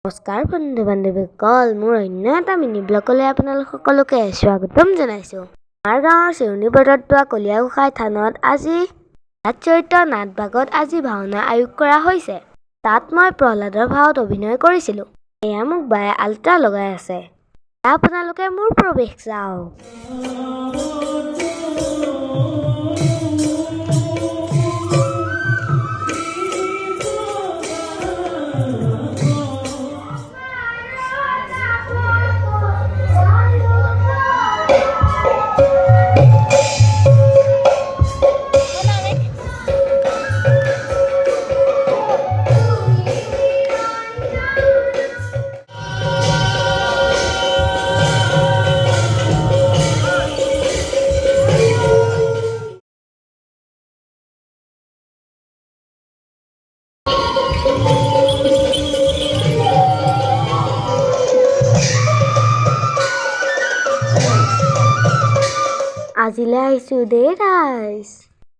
নমস্কাৰ বন্ধু বান্ধৱীসকল, মোৰ অন্য এটা মিনি ব্লগলৈ আপোনালোক সকলোকে স্বাগতম জনাইছোঁ। আমাৰ গাঁৱৰ চেউনি পথত পোৱা কলীয়াগোসাঁই থানত আজি চৰিত্ৰ নাটভাগত আজি ভাওনা আয়োগ কৰা হৈছে। তাত মই প্ৰহ্লাদৰ ভাওত অভিনয় কৰিছিলোঁ। এয়া মোক বায়ে আল্ট্ৰা লগাই আছে। আপোনালোকে মোৰ প্ৰৱেশ চাওক। আজিলৈ আহিছোঁ দেই ৰাইজ।